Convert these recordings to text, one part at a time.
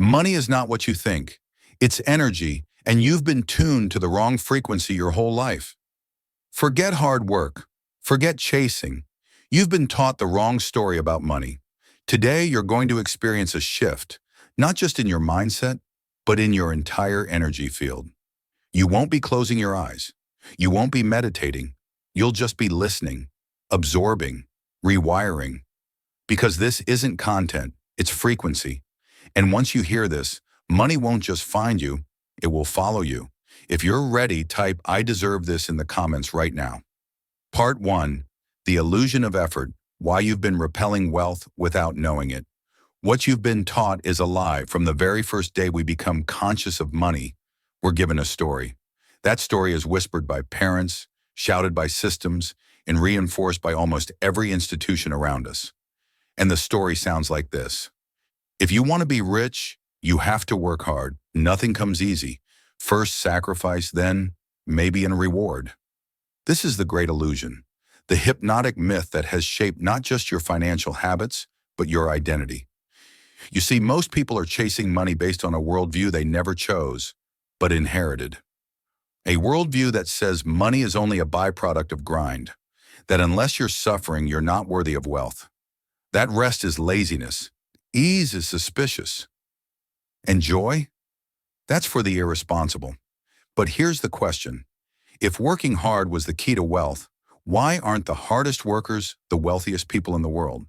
Money is not what you think. It's energy, and you've been tuned to the wrong frequency your whole life. Forget hard work. Forget chasing. You've been taught the wrong story about money. Today, you're going to experience a shift, not just in your mindset, but in your entire energy field. You won't be closing your eyes. You won't be meditating. You'll just be listening, absorbing, rewiring. Because this isn't content, it's frequency. And once you hear this, money won't just find you, it will follow you. If you're ready, type "I deserve this" in the comments right now. Part 1. The illusion of effort, why you've been repelling wealth without knowing it. What you've been taught is a lie. From the very first day we become conscious of money, we're given a story. That story is whispered by parents, shouted by systems, and reinforced by almost every institution around us. And the story sounds like this. If you want to be rich, you have to work hard. Nothing comes easy. First sacrifice, then maybe a reward. This is the great illusion, the hypnotic myth that has shaped not just your financial habits, but your identity. You see, most people are chasing money based on a worldview they never chose, but inherited. A worldview that says money is only a byproduct of grind, that unless you're suffering, you're not worthy of wealth. That rest is laziness. Ease is suspicious. And joy? That's for the irresponsible. But here's the question. If working hard was the key to wealth, why aren't the hardest workers the wealthiest people in the world?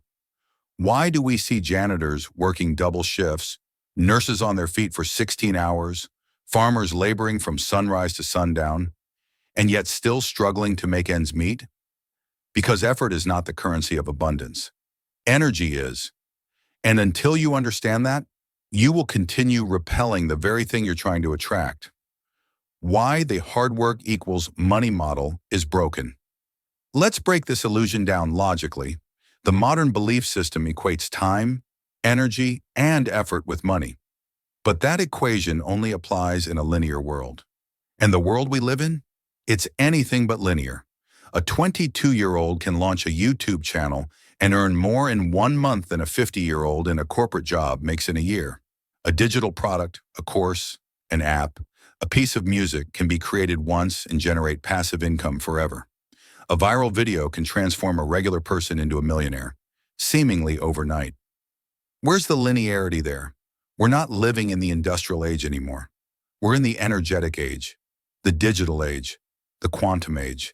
Why do we see janitors working double shifts, nurses on their feet for 16 hours, farmers laboring from sunrise to sundown, and yet still struggling to make ends meet? Because effort is not the currency of abundance. Energy is. And until you understand that, you will continue repelling the very thing you're trying to attract. Why the hard work equals money model is broken. Let's break this illusion down logically. The modern belief system equates time, energy, and effort with money. But that equation only applies in a linear world. And the world we live in? It's anything but linear. A 22-year-old can launch a YouTube channel and earn more in 1 month than a 50-year-old in a corporate job makes in a year. A digital product, a course, an app, a piece of music can be created once and generate passive income forever. A viral video can transform a regular person into a millionaire, seemingly overnight. Where's the linearity there? We're not living in the industrial age anymore. We're in the energetic age, the digital age, the quantum age.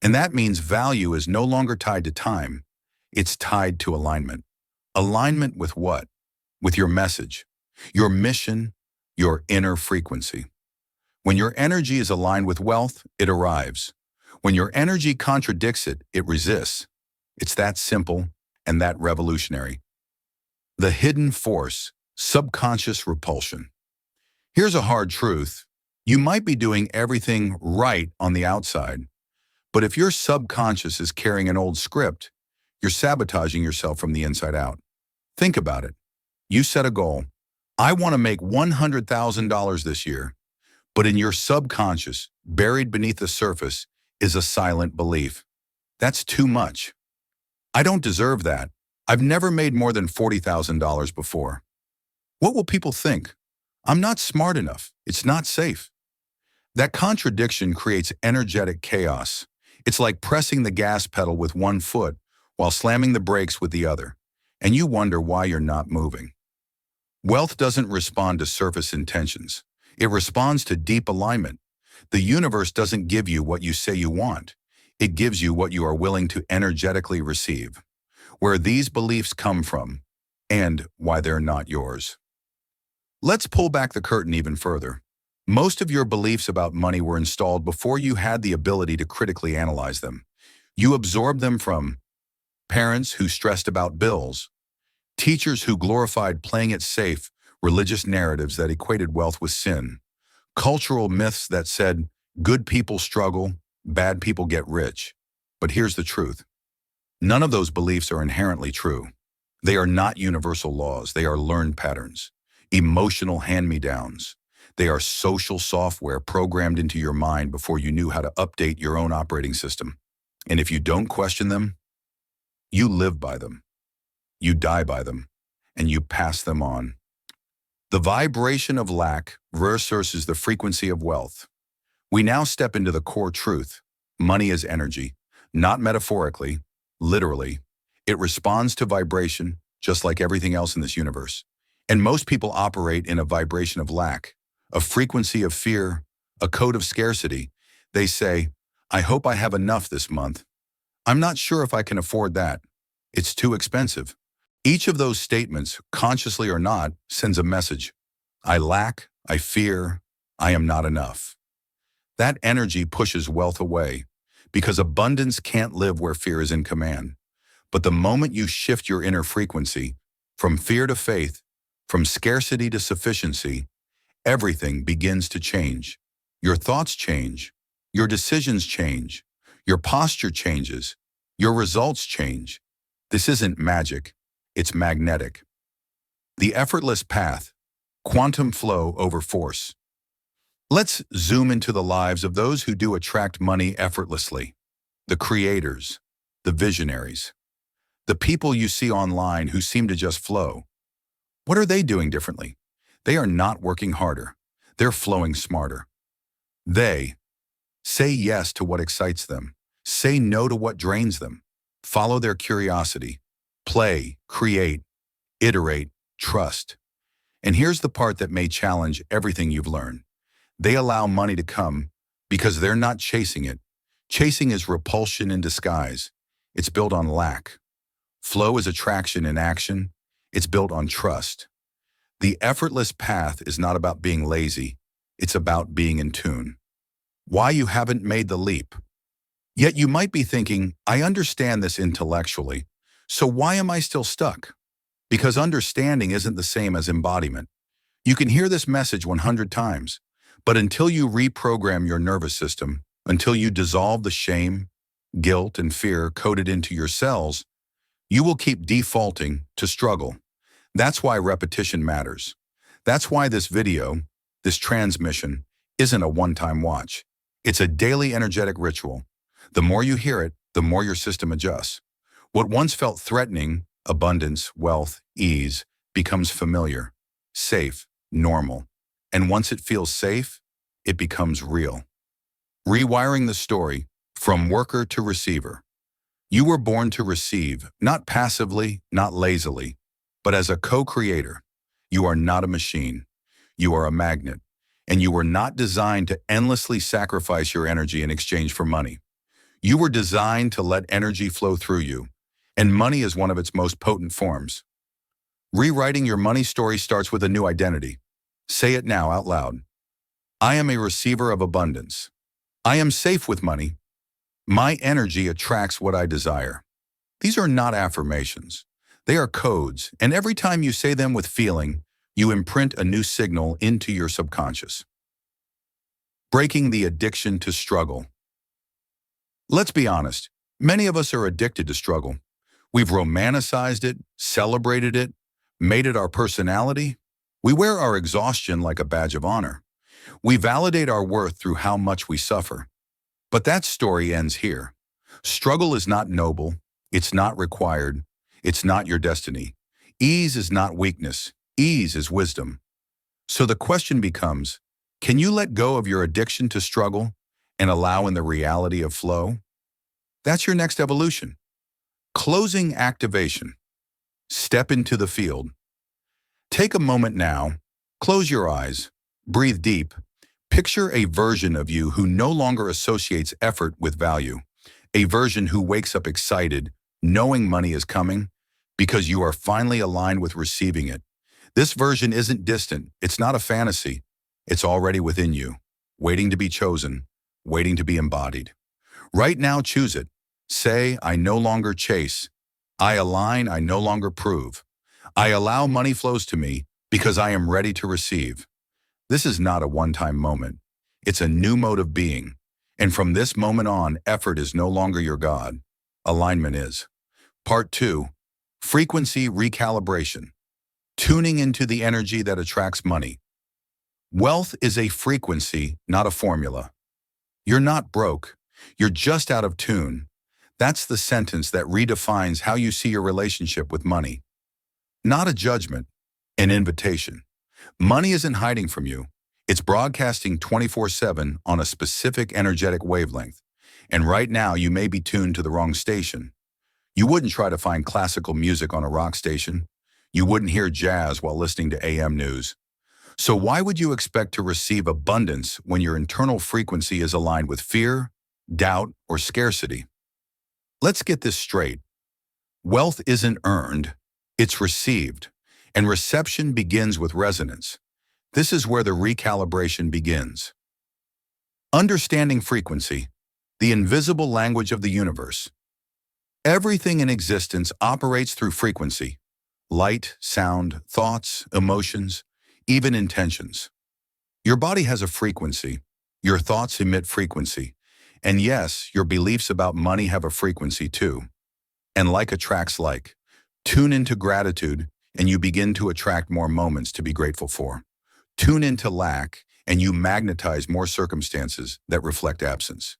And that means value is no longer tied to time. It's tied to alignment. Alignment with what? With your message, your mission, your inner frequency. When your energy is aligned with wealth, it arrives. When your energy contradicts it, it resists. It's that simple and that revolutionary. The hidden force, subconscious repulsion. Here's a hard truth. You might be doing everything right on the outside, but if your subconscious is carrying an old script, you're sabotaging yourself from the inside out. Think about it. You set a goal. I want to make $100,000 this year. But in your subconscious, buried beneath the surface, is a silent belief. That's too much. I don't deserve that. I've never made more than $40,000 before. What will people think? I'm not smart enough. It's not safe. That contradiction creates energetic chaos. It's like pressing the gas pedal with one foot while slamming the brakes with the other, and you wonder why you're not moving. Wealth doesn't respond to surface intentions. It responds to deep alignment. The universe doesn't give you what you say you want. It gives you what you are willing to energetically receive. Where these beliefs come from, and why they're not yours. Let's pull back the curtain even further. Most of your beliefs about money were installed before you had the ability to critically analyze them. You absorbed them from parents who stressed about bills, teachers who glorified playing it safe, religious narratives that equated wealth with sin, cultural myths that said good people struggle, bad people get rich. But here's the truth. None of those beliefs are inherently true. They are not universal laws. They are learned patterns, emotional hand-me-downs. They are social software programmed into your mind before you knew how to update your own operating system. And if you don't question them, you live by them, you die by them, and you pass them on. The vibration of lack versus the frequency of wealth. We now step into the core truth. Money is energy, not metaphorically, literally. It responds to vibration, just like everything else in this universe. And most people operate in a vibration of lack, a frequency of fear, a code of scarcity. They say, I hope I have enough this month. I'm not sure if I can afford that. It's too expensive. Each of those statements, consciously or not, sends a message. I lack, I fear, I am not enough. That energy pushes wealth away because abundance can't live where fear is in command. But the moment you shift your inner frequency from fear to faith, from scarcity to sufficiency, everything begins to change. Your thoughts change, your decisions change, your posture changes, your results change. This isn't magic, it's magnetic. The effortless path, quantum flow over force. Let's zoom into the lives of those who do attract money effortlessly. The creators, the visionaries, the people you see online who seem to just flow. What are they doing differently? They are not working harder. They're flowing smarter. They say yes to what excites them. Say no to what drains them. Follow their curiosity. Play, create, iterate, trust. And here's the part that may challenge everything you've learned. They allow money to come because they're not chasing it. Chasing is repulsion in disguise. It's built on lack. Flow is attraction in action. It's built on trust. The effortless path is not about being lazy. It's about being in tune. Why you haven't made the leap. Yet you might be thinking, I understand this intellectually, so why am I still stuck? Because understanding isn't the same as embodiment. You can hear this message 100 times, but until you reprogram your nervous system, until you dissolve the shame, guilt, and fear coded into your cells, you will keep defaulting to struggle. That's why repetition matters. That's why this video, this transmission, isn't a one-time watch. It's a daily energetic ritual. The more you hear it, the more your system adjusts. What once felt threatening, abundance, wealth, ease, becomes familiar, safe, normal. And once it feels safe, it becomes real. Rewiring the story from worker to receiver. You were born to receive, not passively, not lazily, but as a co-creator. You are not a machine. You are a magnet. And you were not designed to endlessly sacrifice your energy in exchange for money. You were designed to let energy flow through you, and money is one of its most potent forms. Rewriting your money story starts with a new identity. Say it now out loud. I am a receiver of abundance. I am safe with money. My energy attracts what I desire. These are not affirmations. They are codes, and every time you say them with feeling, you imprint a new signal into your subconscious. Breaking the addiction to struggle. Let's be honest, many of us are addicted to struggle. We've romanticized it, celebrated it, made it our personality. We wear our exhaustion like a badge of honor. We validate our worth through how much we suffer. But that story ends here. Struggle is not noble. It's not required. It's not your destiny. Ease is not weakness. Ease is wisdom. So the question becomes, can you let go of your addiction to struggle and allow in the reality of flow? That's your next evolution. Closing activation. Step into the field. Take a moment now, close your eyes, breathe deep. Picture a version of you who no longer associates effort with value. A version who wakes up excited, knowing money is coming, because you are finally aligned with receiving it. This version isn't distant. It's not a fantasy. It's already within you, waiting to be chosen, waiting to be embodied. Right now, choose it. Say, I no longer chase. I align, I no longer prove. I allow money flows to me because I am ready to receive. This is not a one-time moment. It's a new mode of being. And from this moment on, effort is no longer your God. Alignment is. Part 2, frequency recalibration. Tuning into the energy that attracts money. Wealth is a frequency, not a formula. You're not broke. You're just out of tune. That's the sentence that redefines how you see your relationship with money. Not a judgment, an invitation. Money isn't hiding from you. It's broadcasting 24/7 on a specific energetic wavelength. And right now, you may be tuned to the wrong station. You wouldn't try to find classical music on a rock station. You wouldn't hear jazz while listening to AM news. So why would you expect to receive abundance when your internal frequency is aligned with fear, doubt, or scarcity? Let's get this straight. Wealth isn't earned, it's received. And reception begins with resonance. This is where the recalibration begins. Understanding frequency, the invisible language of the universe. Everything in existence operates through frequency. Light, sound, thoughts, emotions, even intentions. Your body has a frequency. Your thoughts emit frequency. And yes, your beliefs about money have a frequency too. And like attracts like. Tune into gratitude and you begin to attract more moments to be grateful for. Tune into lack and you magnetize more circumstances that reflect absence.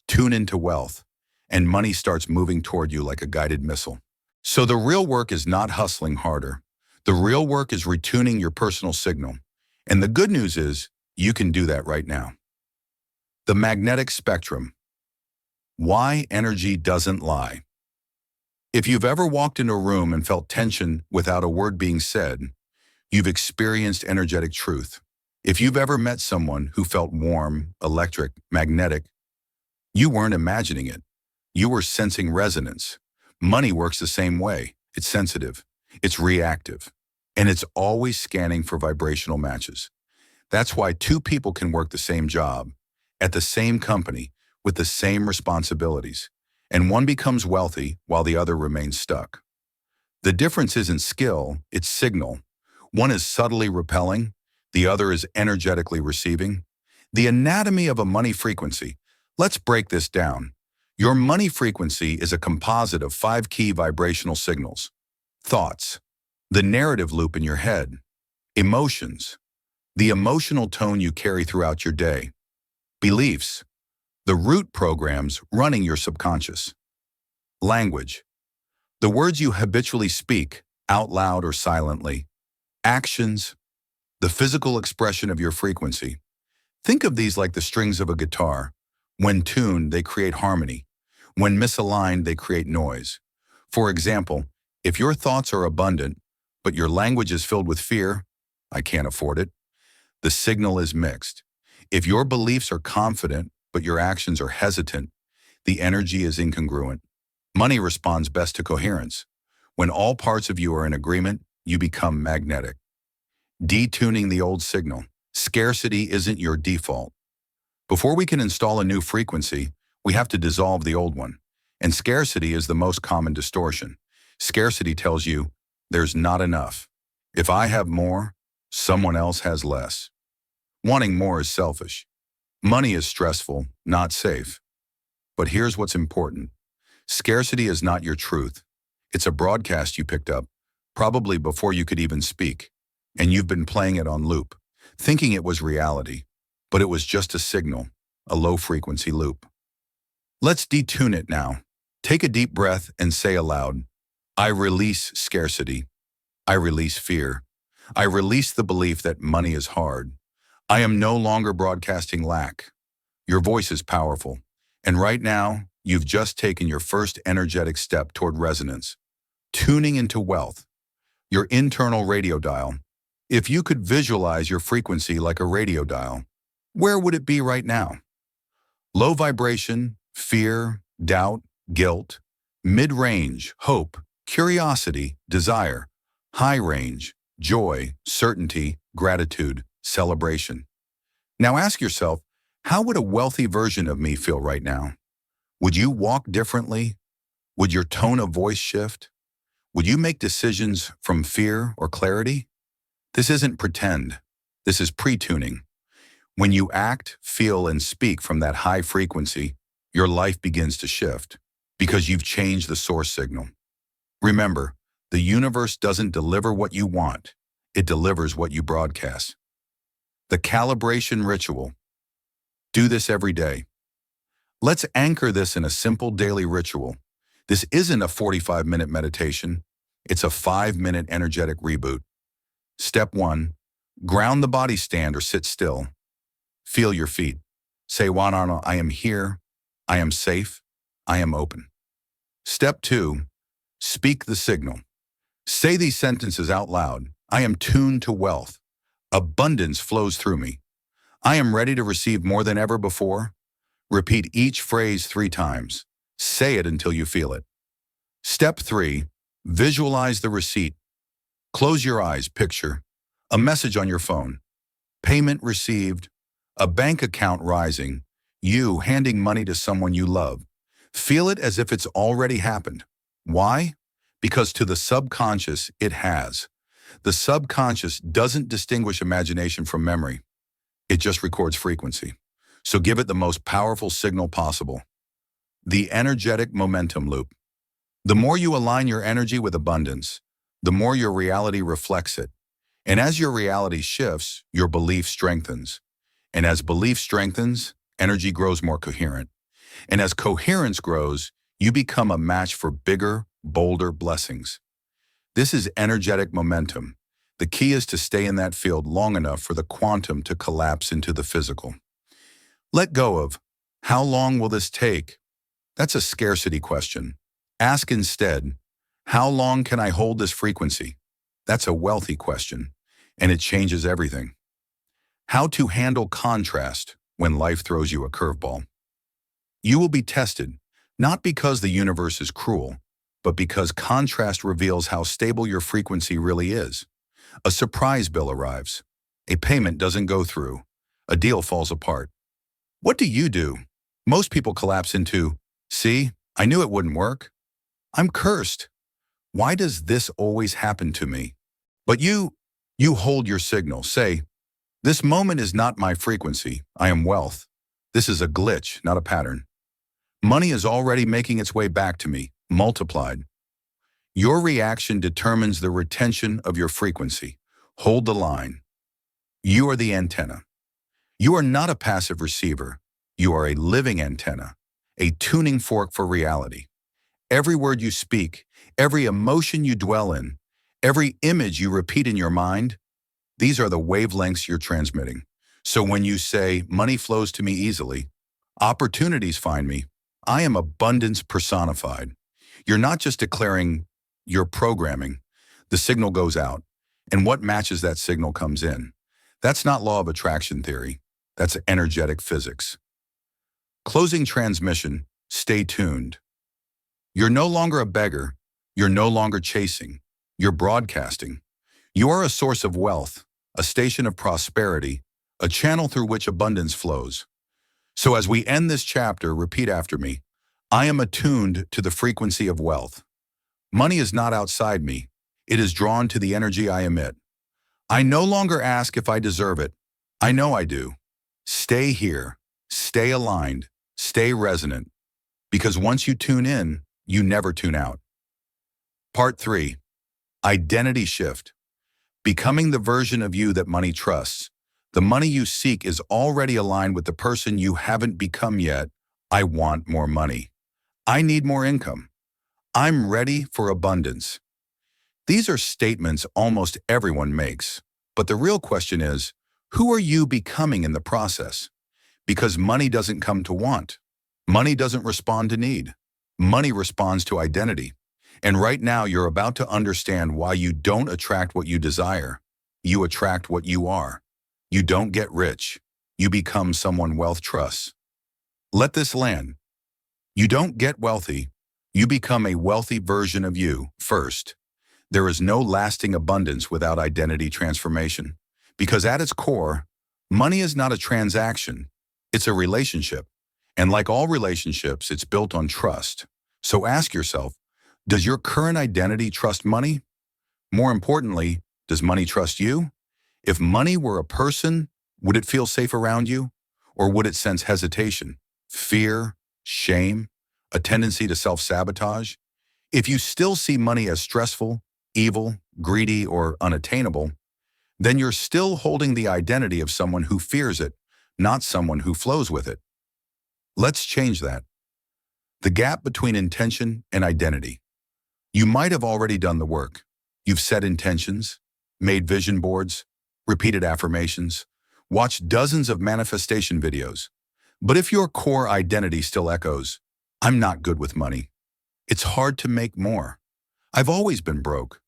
Tune into wealth and money starts moving toward you like a guided missile. So the real work is not hustling harder. The real work is retuning your personal signal. And the good news is you can do that right now. The magnetic spectrum. Why energy doesn't lie. If you've ever walked into a room and felt tension without a word being said, you've experienced energetic truth. If you've ever met someone who felt warm, electric, magnetic, you weren't imagining it. You were sensing resonance. Money works the same way. It's sensitive, it's reactive, and it's always scanning for vibrational matches. That's why two people can work the same job, at the same company, with the same responsibilities, and one becomes wealthy while the other remains stuck. The difference isn't skill, it's signal. One is subtly repelling, the other is energetically receiving. The anatomy of a money frequency. Let's break this down. Your money frequency is a composite of 5 key vibrational signals. Thoughts, the narrative loop in your head. Emotions, the emotional tone you carry throughout your day. Beliefs, the root programs running your subconscious. Language, the words you habitually speak, out loud or silently. Actions, the physical expression of your frequency. Think of these like the strings of a guitar. When tuned, they create harmony. When misaligned, they create noise. For example, if your thoughts are abundant, but your language is filled with fear, I can't afford it, the signal is mixed. If your beliefs are confident, but your actions are hesitant, the energy is incongruent. Money responds best to coherence. When all parts of you are in agreement, you become magnetic. Detuning the old signal. Scarcity isn't your default. Before we can install a new frequency, we have to dissolve the old one. And scarcity is the most common distortion. Scarcity tells you, there's not enough. If I have more, someone else has less. Wanting more is selfish. Money is stressful, not safe. But here's what's important. Scarcity is not your truth. It's a broadcast you picked up, probably before you could even speak. And you've been playing it on loop, thinking it was reality. But it was just a signal, a low-frequency loop. Let's detune it now. Take a deep breath and say aloud, I release scarcity. I release fear. I release the belief that money is hard. I am no longer broadcasting lack. Your voice is powerful. And right now, you've just taken your first energetic step toward resonance, tuning into wealth, your internal radio dial. If you could visualize your frequency like a radio dial, where would it be right now? Low vibration, fear, doubt, guilt. Mid-range, hope, curiosity, desire. High range, joy, certainty, gratitude, celebration. Now ask yourself, how would a wealthy version of me feel right now? Would you walk differently? Would your tone of voice shift? Would you make decisions from fear or clarity? This isn't pretend. This is pre-tuning. When you act, feel, and speak from that high frequency, your life begins to shift because you've changed the source signal. Remember, the universe doesn't deliver what you want. It delivers what you broadcast. The calibration ritual. Do this every day. Let's anchor this in a simple daily ritual. This isn't a 45-minute meditation. It's a 5-minute energetic reboot. Step 1, Ground the body, stand or sit still. Feel your feet. Say, I am here, I am safe, I am open. Step 2, speak the signal. Say these sentences out loud. I am tuned to wealth. Abundance flows through me. I am ready to receive more than ever before. Repeat each phrase 3 times. Say it until you feel it. Step 3, visualize the receipt. Close your eyes, picture a message on your phone, payment received, a bank account rising, you handing money to someone you love. Feel it as if it's already happened. Why? Because to the subconscious, it has. The subconscious doesn't distinguish imagination from memory. It just records frequency. So give it the most powerful signal possible. The energetic momentum loop. The more you align your energy with abundance, the more your reality reflects it. And as your reality shifts, your belief strengthens. And as belief strengthens, energy grows more coherent. And as coherence grows, you become a match for bigger, bolder blessings. This is energetic momentum. The key is to stay in that field long enough for the quantum to collapse into the physical. Let go of, how long will this take? That's a scarcity question. Ask instead, how long can I hold this frequency? That's a wealthy question, and it changes everything. How to handle contrast when life throws you a curveball. You will be tested, not because the universe is cruel, but because contrast reveals how stable your frequency really is. A surprise bill arrives. A payment doesn't go through. A deal falls apart. What do? Most people collapse into, see, I knew it wouldn't work. I'm cursed. Why does this always happen to me? But you hold your signal. Say, this moment is not my frequency. I am wealth. This is a glitch, not a pattern. Money is already making its way back to me, multiplied. Your reaction determines the retention of your frequency. Hold the line. You are the antenna. You are not a passive receiver. You are a living antenna, a tuning fork for reality. Every word you speak, every emotion you dwell in, every image you repeat in your mind, these are the wavelengths you're transmitting. So when you say, money flows to me easily, opportunities find me, I am abundance personified. You're not just declaring, you're programming. The signal goes out, and what matches that signal comes in. That's not law of attraction theory. That's energetic physics. Closing transmission, stay tuned. You're no longer a beggar. You're no longer chasing. You're broadcasting. You are a source of wealth, a station of prosperity, a channel through which abundance flows. So as we end this chapter, repeat after me. I am attuned to the frequency of wealth. Money is not outside me. It is drawn to the energy I emit. I no longer ask if I deserve it. I know I do. Stay here. Stay aligned. Stay resonant. Because once you tune in, you never tune out. Part 3. Identity shift. Becoming the version of you that money trusts. The money you seek is already aligned with the person you haven't become yet. I want more money. I need more income. I'm ready for abundance. These are statements almost everyone makes. But the real question is, who are you becoming in the process? Because money doesn't come to want. Money doesn't respond to need. Money responds to identity. And right now, you're about to understand why you don't attract what you desire. You attract what you are. You don't get rich. You become someone wealth trusts. Let this land. You don't get wealthy. You become a wealthy version of you first. There is no lasting abundance without identity transformation. Because at its core, money is not a transaction. It's a relationship. And like all relationships, it's built on trust. So ask yourself, does your current identity trust money? More importantly, does money trust you? If money were a person, would it feel safe around you? Or would it sense hesitation, fear, shame, a tendency to self-sabotage? If you still see money as stressful, evil, greedy, or unattainable, then you're still holding the identity of someone who fears it, not someone who flows with it. Let's change that. The gap between intention and identity. You might have already done the work. You've set intentions, made vision boards, repeated affirmations, watch dozens of manifestation videos. But if your core identity still echoes, I'm not good with money, it's hard to make more, I've always been broke,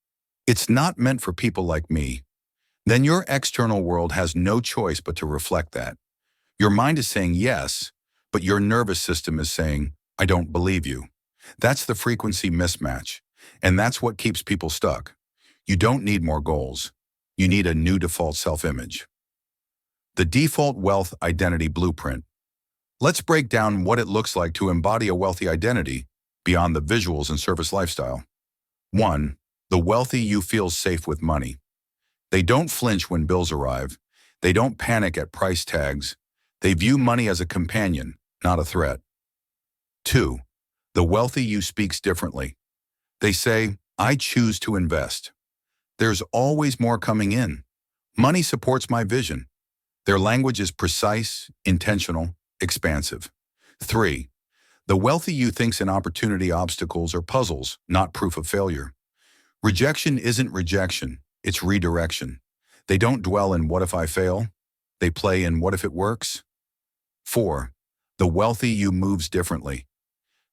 it's not meant for people like me, then your external world has no choice but to reflect that. Your mind is saying yes, but your nervous system is saying, I don't believe you. That's the frequency mismatch, and that's what keeps people stuck. You don't need more goals. You need a new default self-image. The default wealth identity blueprint. Let's break down what it looks like to embody a wealthy identity beyond the visuals and service lifestyle. 1. The wealthy you feel safe with money. They don't flinch when bills arrive. They don't panic at price tags. They view money as a companion, not a threat. 2. The wealthy you speaks differently. They say, I choose to invest. There's always more coming in. Money supports my vision. Their language is precise, intentional, expansive. 3. The wealthy you thinks in opportunity obstacles or puzzles, not proof of failure. Rejection isn't rejection, it's redirection. They don't dwell in what if I fail? They play in what if it works? 4. The wealthy you moves differently.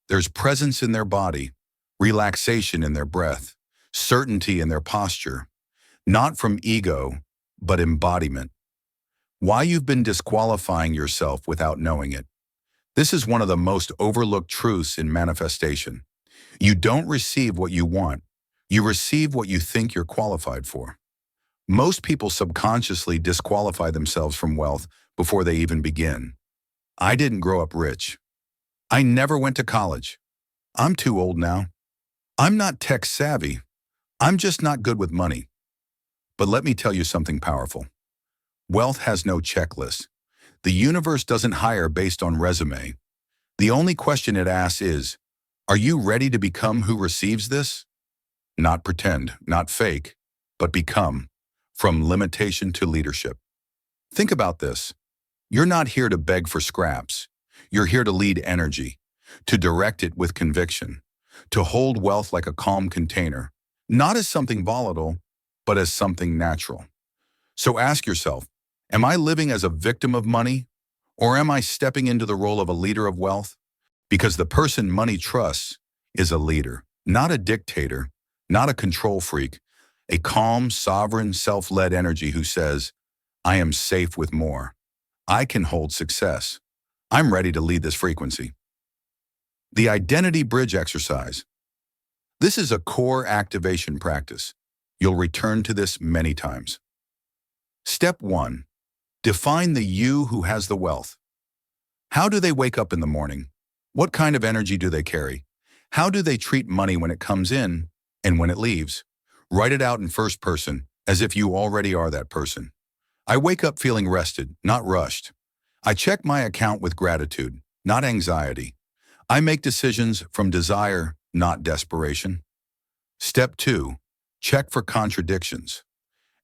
There's presence in their body, relaxation in their breath, certainty in their posture, not from ego, but embodiment. Why you've been disqualifying yourself without knowing it. This is one of the most overlooked truths in manifestation. You don't receive what you want. You receive what you think you're qualified for. Most people subconsciously disqualify themselves from wealth before they even begin. I didn't grow up rich. I never went to college. I'm too old now. I'm not tech savvy. I'm just not good with money. But let me tell you something powerful. Wealth has no checklist. The universe doesn't hire based on resume. The only question it asks is, are you ready to become who receives this? Not pretend, not fake, but become, from limitation to leadership. Think about this. You're not here to beg for scraps. You're here to lead energy, to direct it with conviction, to hold wealth like a calm container, not as something volatile, but as something natural. So ask yourself, am I living as a victim of money, or am I stepping into the role of a leader of wealth? Because the person money trusts is a leader, not a dictator, not a control freak, a calm, sovereign, self-led energy who says, I am safe with more. I can hold success. I'm ready to lead this frequency. The identity bridge exercise. This is a core activation practice. You'll return to this many times. Step 1. Define the you who has the wealth. How do they wake up in the morning? What kind of energy do they carry? How do they treat money when it comes in and when it leaves? Write it out in first person, as if you already are that person. I wake up feeling rested, not rushed. I check my account with gratitude, not anxiety. I make decisions from desire, not desperation. Step 2. Check for contradictions.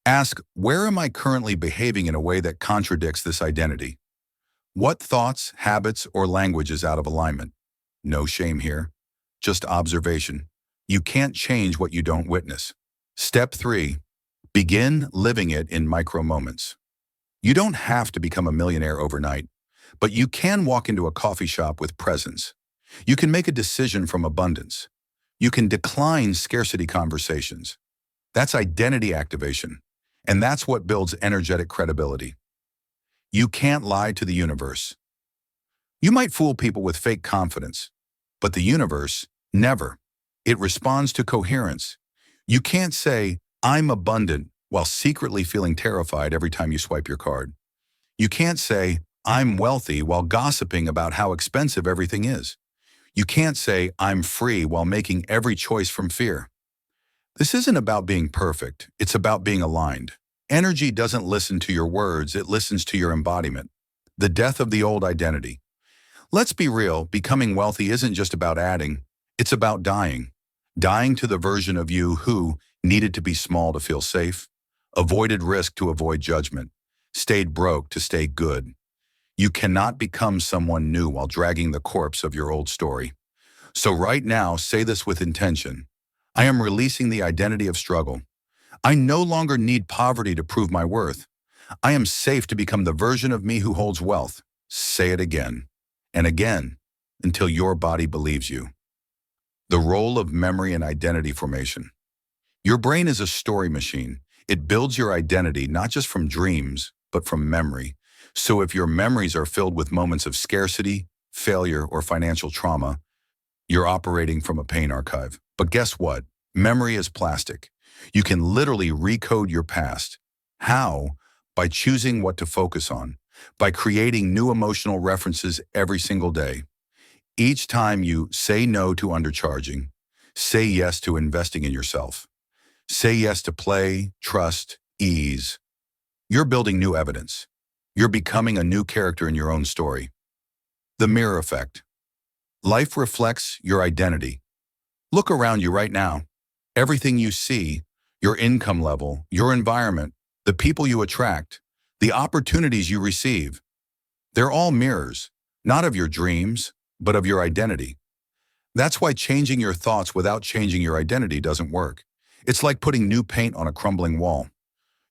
Ask, where am I currently behaving in a way that contradicts this identity? What thoughts, habits, or language is out of alignment? No shame here, just observation. You can't change what you don't witness. Step 3. Begin living it in micro moments. You don't have to become a millionaire overnight, but you can walk into a coffee shop with presence. You can make a decision from abundance. You can decline scarcity conversations. That's identity activation, and that's what builds energetic credibility. You can't lie to the universe. You might fool people with fake confidence, but the universe, never. It responds to coherence. You can't say, I'm abundant, while secretly feeling terrified every time you swipe your card. You can't say, I'm wealthy, while gossiping about how expensive everything is. You can't say, I'm free, while making every choice from fear. This isn't about being perfect, it's about being aligned. Energy doesn't listen to your words, it listens to your embodiment. The death of the old identity. Let's be real, becoming wealthy isn't just about adding, it's about dying. Dying to the version of you who needed to be small to feel safe, avoided risk to avoid judgment, stayed broke to stay good. You cannot become someone new while dragging the corpse of your old story. So right now, say this with intention. I am releasing the identity of struggle. I no longer need poverty to prove my worth. I am safe to become the version of me who holds wealth. Say it again and again until your body believes you. The role of memory and identity formation. Your brain is a story machine. It builds your identity not just from dreams, but from memory. So if your memories are filled with moments of scarcity, failure, or financial trauma, you're operating from a pain archive. But guess what? Memory is plastic. You can literally recode your past. How? By choosing what to focus on, by creating new emotional references every single day. Each time you say no to undercharging, say yes to investing in yourself, say yes to play, trust, ease, you're building new evidence. You're becoming a new character in your own story. The mirror effect. Life reflects your identity. Look around you right now. Everything you see, your income level, your environment, the people you attract, the opportunities you receive, they're all mirrors, not of your dreams, but of your identity. That's why changing your thoughts without changing your identity doesn't work. It's like putting new paint on a crumbling wall.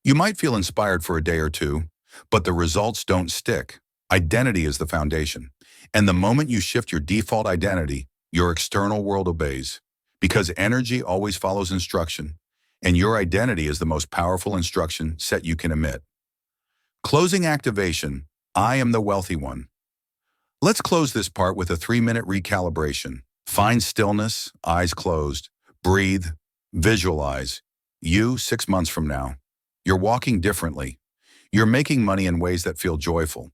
You might feel inspired for a day or two, but the results don't stick. Identity is the foundation. And the moment you shift your default identity, your external world obeys. Because energy always follows instruction, and your identity is the most powerful instruction set you can emit. Closing activation. I am the wealthy one. Let's close this part with a 3-minute recalibration. Find stillness, eyes closed, breathe, visualize. You 6 months from now. You're walking differently. You're making money in ways that feel joyful.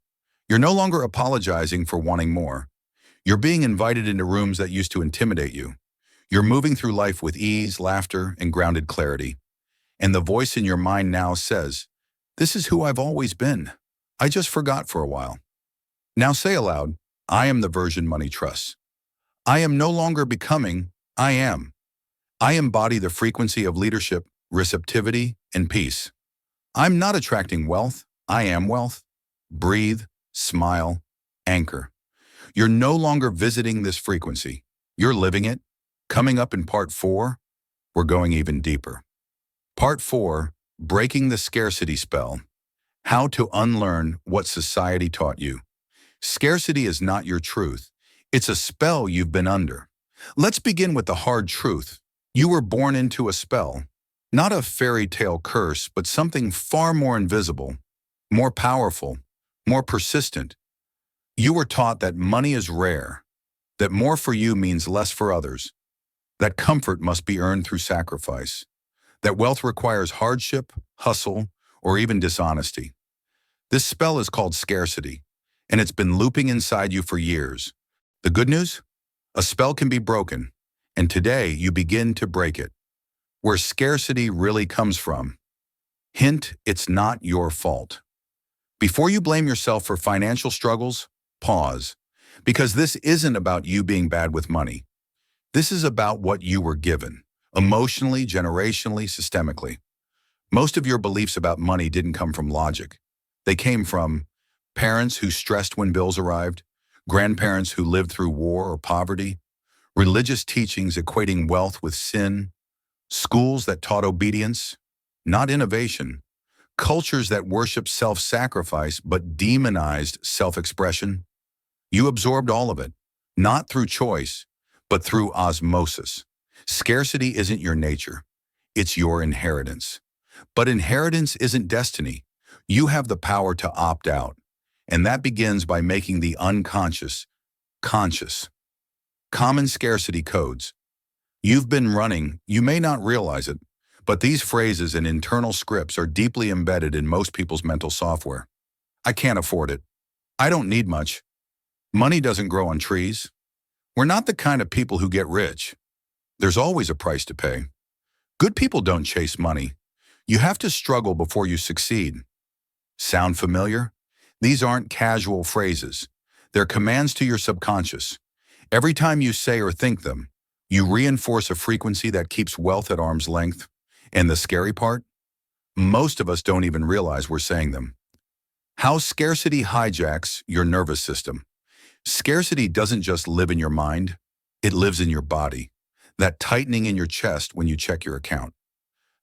You're no longer apologizing for wanting more. You're being invited into rooms that used to intimidate you. You're moving through life with ease, laughter, and grounded clarity. And the voice in your mind now says, "This is who I've always been. I just forgot for a while." Now say aloud, I am the version money trusts. I am no longer becoming, I am. I embody the frequency of leadership, receptivity, and peace. I'm not attracting wealth, I am wealth. Breathe, smile, anchor. You're no longer visiting this frequency. You're living it. Coming up in part 4, we're going even deeper. Part 4, breaking the scarcity spell. How to unlearn what society taught you. Scarcity is not your truth. It's a spell you've been under. Let's begin with the hard truth. You were born into a spell. Not a fairy tale curse, but something far more invisible, more powerful, more persistent. You were taught that money is rare, that more for you means less for others, that comfort must be earned through sacrifice, that wealth requires hardship, hustle, or even dishonesty. This spell is called scarcity, and it's been looping inside you for years. The good news? A spell can be broken, and today you begin to break it. Where scarcity really comes from. Hint, it's not your fault. Before you blame yourself for financial struggles, pause, because this isn't about you being bad with money. This is about what you were given, emotionally, generationally, systemically. Most of your beliefs about money didn't come from logic. They came from parents who stressed when bills arrived, grandparents who lived through war or poverty, religious teachings equating wealth with sin, schools that taught obedience, not innovation, cultures that worshiped self-sacrifice but demonized self-expression. You absorbed all of it, not through choice, but through osmosis. Scarcity isn't your nature, it's your inheritance. But inheritance isn't destiny. You have the power to opt out, and that begins by making the unconscious conscious. Common scarcity codes. You've been running, you may not realize it, but these phrases and internal scripts are deeply embedded in most people's mental software. I can't afford it. I don't need much. Money doesn't grow on trees. We're not the kind of people who get rich. There's always a price to pay. Good people don't chase money. You have to struggle before you succeed. Sound familiar? These aren't casual phrases. They're commands to your subconscious. Every time you say or think them, you reinforce a frequency that keeps wealth at arm's length. And the scary part? Most of us don't even realize we're saying them. How scarcity hijacks your nervous system. Scarcity doesn't just live in your mind, it lives in your body. That tightening in your chest when you check your account.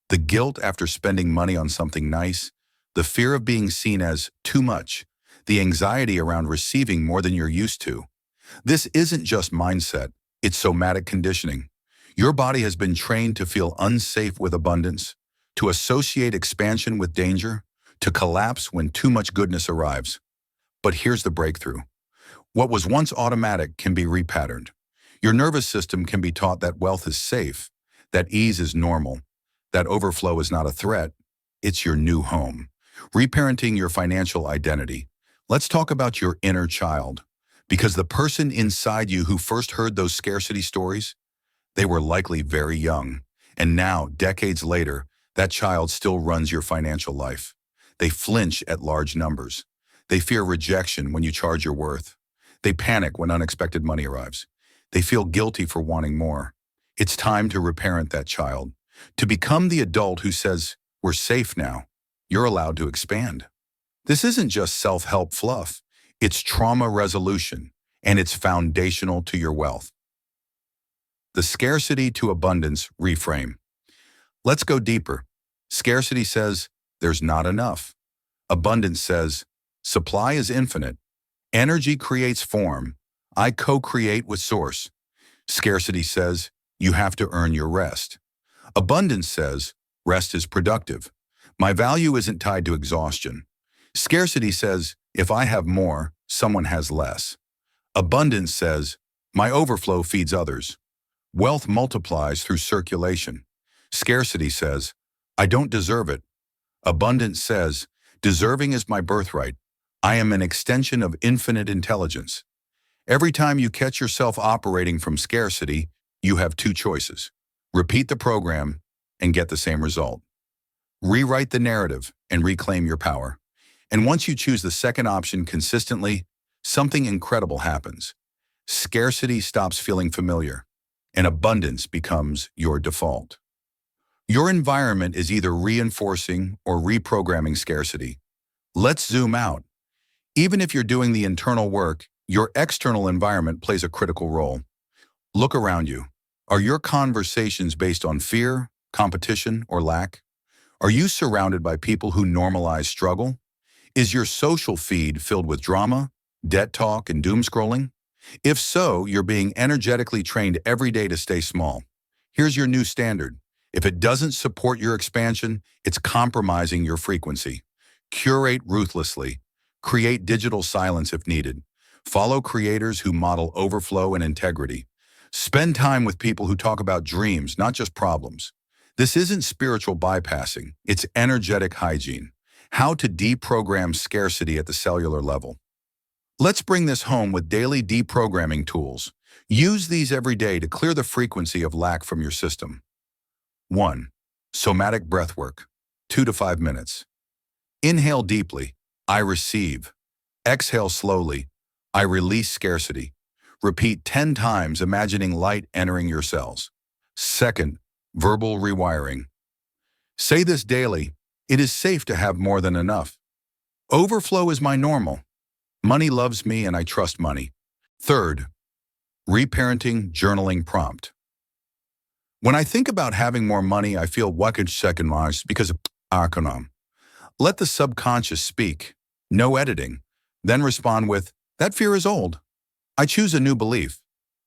The guilt after spending money on something nice, the fear of being seen as too much, the anxiety around receiving more than you're used to. This isn't just mindset, it's somatic conditioning. Your body has been trained to feel unsafe with abundance, to associate expansion with danger, to collapse when too much goodness arrives. But here's the breakthrough. What was once automatic can be repatterned. Your nervous system can be taught that wealth is safe, that ease is normal, that overflow is not a threat. It's your new home. Reparenting your financial identity. Let's talk about your inner child. Because the person inside you who first heard those scarcity stories, they were likely very young. And now, decades later, that child still runs your financial life. They flinch at large numbers. They fear rejection when you charge your worth. They panic when unexpected money arrives. They feel guilty for wanting more. It's time to reparent that child, to become the adult who says, "We're safe now. You're allowed to expand." This isn't just self-help fluff. It's trauma resolution, and it's foundational to your wealth. The scarcity to abundance reframe. Let's go deeper. Scarcity says, there's not enough. Abundance says, supply is infinite. Energy creates form. I co-create with source. Scarcity says, you have to earn your rest. Abundance says, rest is productive. My value isn't tied to exhaustion. Scarcity says, if I have more, someone has less. Abundance says, my overflow feeds others. Wealth multiplies through circulation. Scarcity says, I don't deserve it. Abundance says, deserving is my birthright. I am an extension of infinite intelligence. Every time you catch yourself operating from scarcity, you have two choices. Repeat the program and get the same result. Rewrite the narrative and reclaim your power. And once you choose the second option consistently, something incredible happens. Scarcity stops feeling familiar, and abundance becomes your default. Your environment is either reinforcing or reprogramming scarcity. Let's zoom out. Even if you're doing the internal work, your external environment plays a critical role. Look around you. Are your conversations based on fear, competition, or lack? Are you surrounded by people who normalize struggle? Is your social feed filled with drama, debt talk, and doom scrolling? If so, you're being energetically trained every day to stay small. Here's your new standard. If it doesn't support your expansion, it's compromising your frequency. Curate ruthlessly. Create digital silence if needed. Follow creators who model overflow and integrity. Spend time with people who talk about dreams, not just problems. This isn't spiritual bypassing, it's energetic hygiene. How to deprogram scarcity at the cellular level. Let's bring this home with daily deprogramming tools. Use these every day to clear the frequency of lack from your system. 1. Somatic breathwork, 2 to 5 minutes. Inhale deeply, I receive. Exhale slowly, I release scarcity. Repeat 10 times, imagining light entering your cells. 2. Verbal rewiring. Say this daily, it is safe to have more than enough. Overflow is my normal. Money loves me and I trust money. 3. Reparenting journaling prompt. When I think about having more money, I feel second because of econom. Let the subconscious speak. No editing. Then respond with, that fear is old. I choose a new belief.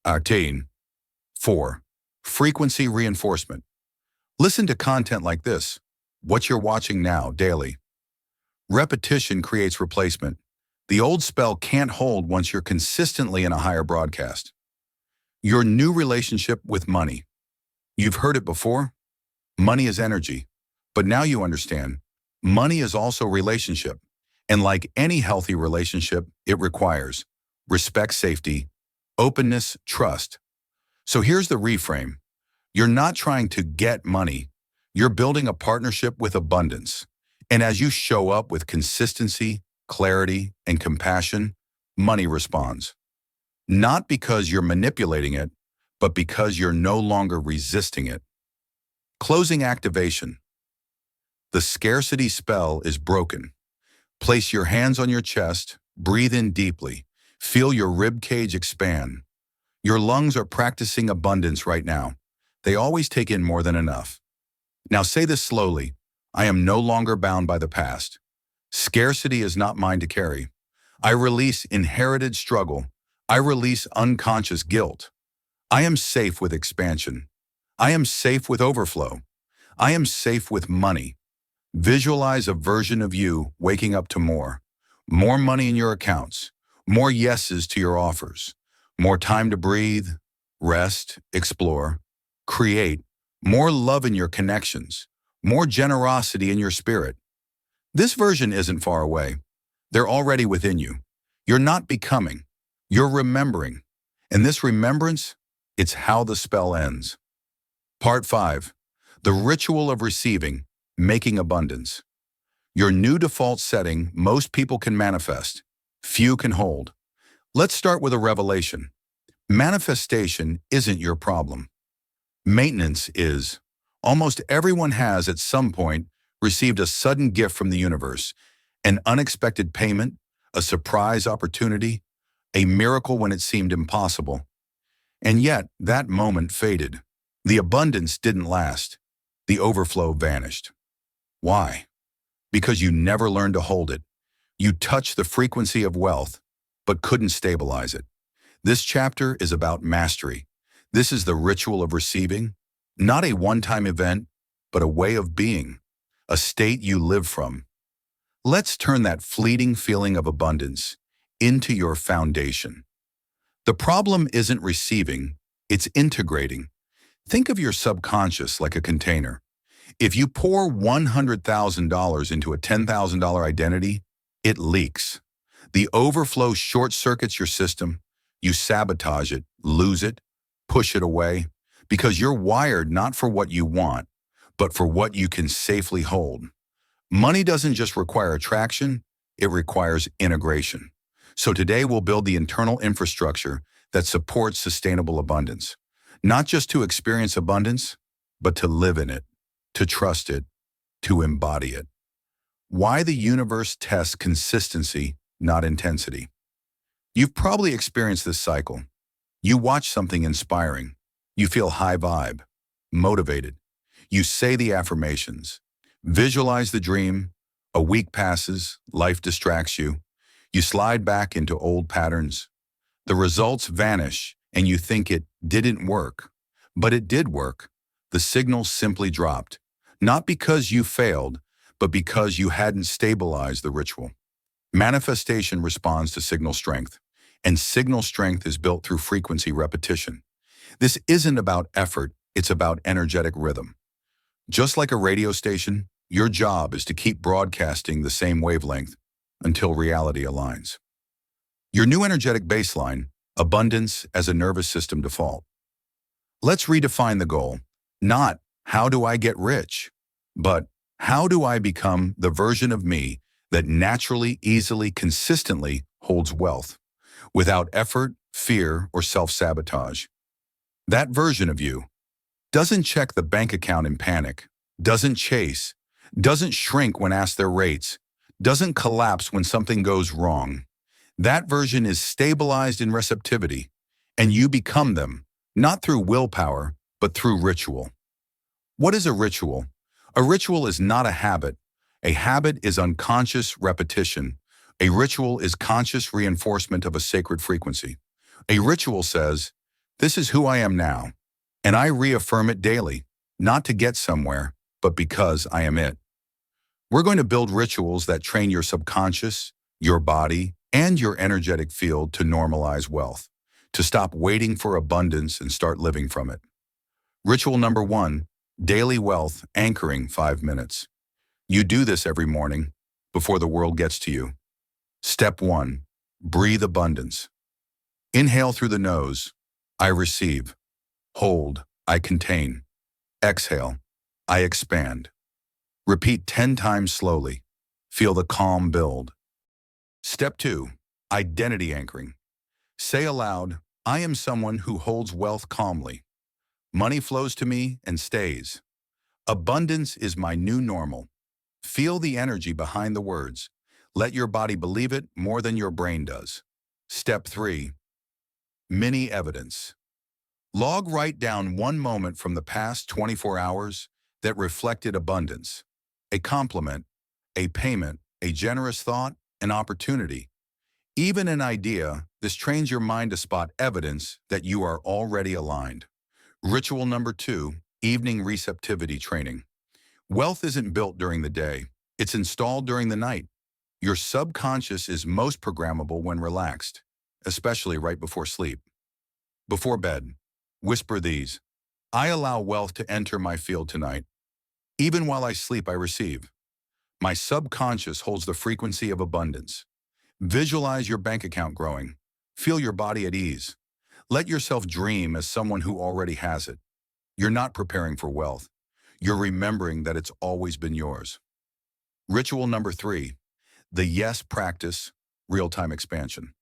4. Frequency reinforcement. Listen to content like this. What you're watching now, daily. Repetition creates replacement. The old spell can't hold once you're consistently in a higher broadcast. Your new relationship with money. You've heard it before. Money is energy. But now you understand, money is also relationship. And like any healthy relationship, it requires respect, safety, openness, trust. So here's the reframe. You're not trying to get money. You're building a partnership with abundance. And as you show up with consistency, clarity, and compassion, money responds. Not because you're manipulating it, but because you're no longer resisting it. Closing activation. The scarcity spell is broken. Place your hands on your chest, breathe in deeply, feel your rib cage expand. Your lungs are practicing abundance right now. They always take in more than enough. Now say this slowly. I am no longer bound by the past. Scarcity is not mine to carry. I release inherited struggle. I release unconscious guilt. I am safe with expansion. I am safe with overflow. I am safe with money. Visualize a version of you waking up to more. More money in your accounts. More yeses to your offers. More time to breathe, rest, explore, create. More love in your connections. More generosity in your spirit. This version isn't far away. They're already within you. You're not becoming. You're remembering. And this remembrance, it's how the spell ends. Part 5. The ritual of receiving, making abundance. Your new default setting most people can manifest. Few can hold. Let's start with a revelation. Manifestation isn't your problem. Maintenance is. Almost everyone has, at some point, received a sudden gift from the universe, an unexpected payment, a surprise opportunity, a miracle when it seemed impossible. And yet, that moment faded. The abundance didn't last. The overflow vanished. Why? Because you never learned to hold it. You touched the frequency of wealth, but couldn't stabilize it. This chapter is about mastery. This is the ritual of receiving, not a one-time event, but a way of being, a state you live from. Let's turn that fleeting feeling of abundance into your foundation. The problem isn't receiving, it's integrating. Think of your subconscious like a container. If you pour $100,000 into a $10,000 identity, it leaks. The overflow short-circuits your system. You sabotage it, lose it, push it away, because you're wired not for what you want, but for what you can safely hold. Money doesn't just require attraction, it requires integration. So today we'll build the internal infrastructure that supports sustainable abundance. Not just to experience abundance, but to live in it, to trust it, to embody it. Why the universe tests consistency, not intensity. You've probably experienced this cycle. You watch something inspiring. You feel high vibe, motivated. You say the affirmations. Visualize the dream. A week passes, life distracts you. You slide back into old patterns. The results vanish, and you think it didn't work. But it did work. The signal simply dropped. Not because you failed, but because you hadn't stabilized the ritual. Manifestation responds to signal strength, and signal strength is built through frequency repetition. This isn't about effort, it's about energetic rhythm. Just like a radio station, your job is to keep broadcasting the same wavelength until reality aligns. Your new energetic baseline, abundance as a nervous system default. Let's redefine the goal. Not, how do I get rich? But, how do I become the version of me that naturally, easily, consistently holds wealth, without effort, fear, or self-sabotage? That version of you doesn't check the bank account in panic, doesn't chase, doesn't shrink when asked their rates, doesn't collapse when something goes wrong. That version is stabilized in receptivity, and you become them, not through willpower, but through ritual. What is a ritual? A ritual is not a habit. A habit is unconscious repetition. A ritual is conscious reinforcement of a sacred frequency. A ritual says, this is who I am now, and I reaffirm it daily, not to get somewhere, but because I am it. We're going to build rituals that train your subconscious, your body, and your energetic field to normalize wealth, to stop waiting for abundance and start living from it. Ritual number 1, daily wealth anchoring 5 minutes. You do this every morning before the world gets to you. Step 1, breathe abundance. Inhale through the nose, I receive. Hold, I contain. Exhale, I expand. Repeat 10 times slowly. Feel the calm build. Step 2, identity anchoring. Say aloud, I am someone who holds wealth calmly. Money flows to me and stays. Abundance is my new normal. Feel the energy behind the words. Let your body believe it more than your brain does. Step 3, mini evidence. Write down one moment from the past 24 hours that reflected abundance. A compliment, a payment, a generous thought, an opportunity. Even an idea, this trains your mind to spot evidence that you are already aligned. Ritual number 2, evening receptivity training. Wealth isn't built during the day. It's installed during the night. Your subconscious is most programmable when relaxed, especially right before sleep. Before bed, whisper these. I allow wealth to enter my field tonight. Even while I sleep, I receive. My subconscious holds the frequency of abundance. Visualize your bank account growing. Feel your body at ease. Let yourself dream as someone who already has it. You're not preparing for wealth. You're remembering that it's always been yours. Ritual number 3, the yes practice, real-time expansion.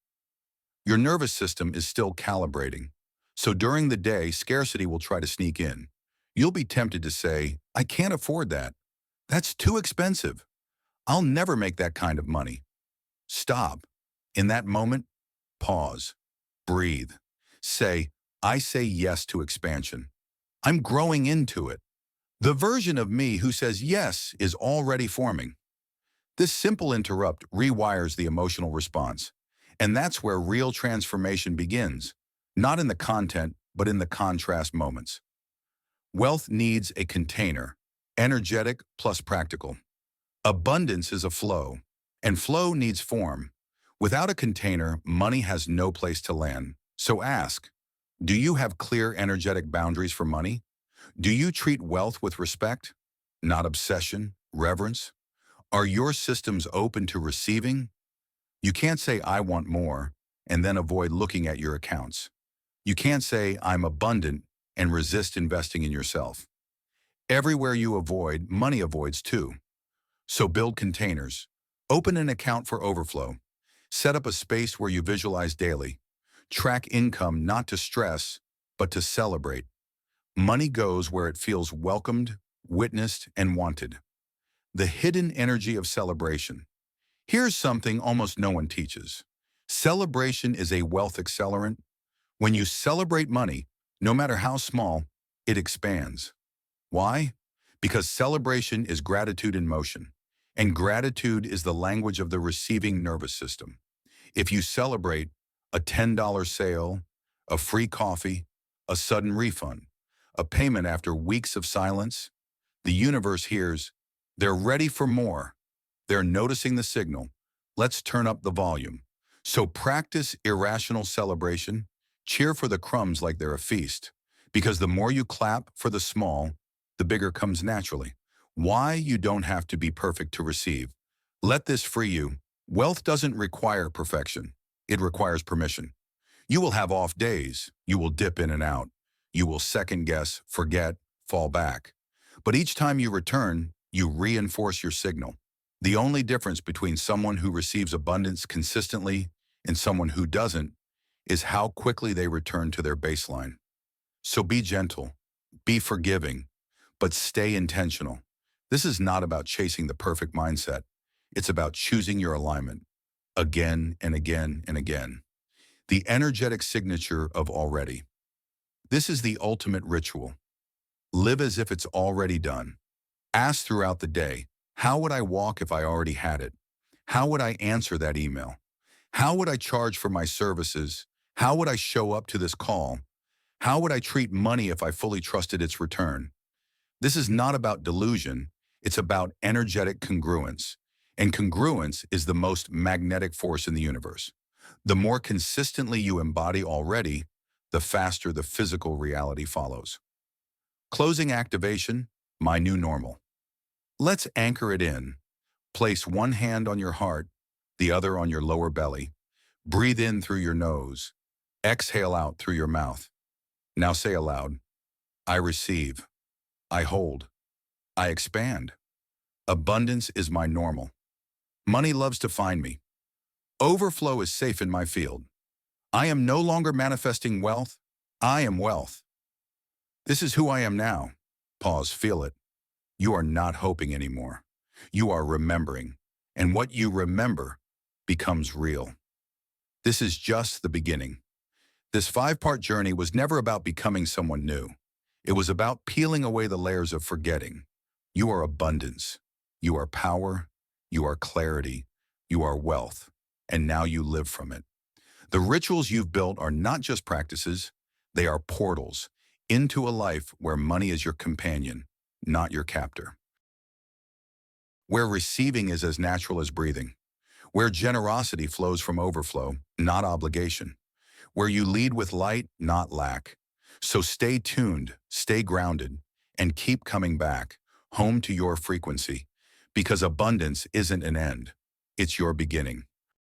Your nervous system is still calibrating. So during the day, scarcity will try to sneak in. You'll be tempted to say, I can't afford that. That's too expensive. I'll never make that kind of money. Stop. In that moment, pause. Breathe. Say, I say yes to expansion. I'm growing into it. The version of me who says yes is already forming. This simple interrupt rewires the emotional response. And that's where real transformation begins. Not in the content, but in the contrast moments. Wealth needs a container, energetic plus practical. Abundance is a flow, and flow needs form. Without a container, money has no place to land. So ask, do you have clear energetic boundaries for money? Do you treat wealth with respect, not obsession, reverence? Are your systems open to receiving? You can't say, I want more, and then avoid looking at your accounts. You can't say, I'm abundant, and resist investing in yourself. Everywhere you avoid, money avoids too. So build containers. Open an account for overflow. Set up a space where you visualize daily. Track income not to stress, but to celebrate. Money goes where it feels welcomed, witnessed, and wanted. The hidden energy of celebration. Here's something almost no one teaches. Celebration is a wealth accelerant. When you celebrate money, no matter how small, it expands. Why? Because celebration is gratitude in motion, and gratitude is the language of the receiving nervous system. If you celebrate a $10 sale, a free coffee, a sudden refund, a payment after weeks of silence, the universe hears, they're ready for more. They're noticing the signal. Let's turn up the volume. So practice irrational celebration. Cheer for the crumbs like they're a feast. Because the more you clap for the small, the bigger comes naturally. Why you don't have to be perfect to receive. Let this free you. Wealth doesn't require perfection. It requires permission. You will have off days. You will dip in and out. You will second guess, forget, fall back. But each time you return, you reinforce your signal. The only difference between someone who receives abundance consistently and someone who doesn't is how quickly they return to their baseline. So be gentle, be forgiving, but stay intentional. This is not about chasing the perfect mindset. It's about choosing your alignment again and again and again. The energetic signature of already. This is the ultimate ritual. Live as if it's already done. Ask throughout the day, how would I walk if I already had it? How would I answer that email? How would I charge for my services? How would I show up to this call? How would I treat money if I fully trusted its return? This is not about delusion. It's about energetic congruence. And congruence is the most magnetic force in the universe. The more consistently you embody already, the faster the physical reality follows. Closing activation, my new normal. Let's anchor it in. Place one hand on your heart, the other on your lower belly. Breathe in through your nose. Exhale out through your mouth. Now say aloud, I receive. I hold. I expand. Abundance is my normal. Money loves to find me. Overflow is safe in my field. I am no longer manifesting wealth. I am wealth. This is who I am now. Pause, feel it. You are not hoping anymore. You are remembering. And what you remember becomes real. This is just the beginning. This 5-part journey was never about becoming someone new. It was about peeling away the layers of forgetting. You are abundance. You are power. you are clarity, you are wealth, and now you live from it. The rituals you've built are not just practices, they are portals into a life where money is your companion, not your captor. Where receiving is as natural as breathing. Where generosity flows from overflow, not obligation. Where you lead with light, not lack. So stay tuned, stay grounded, and keep coming back, home to your frequency, because abundance isn't an end, it's your beginning.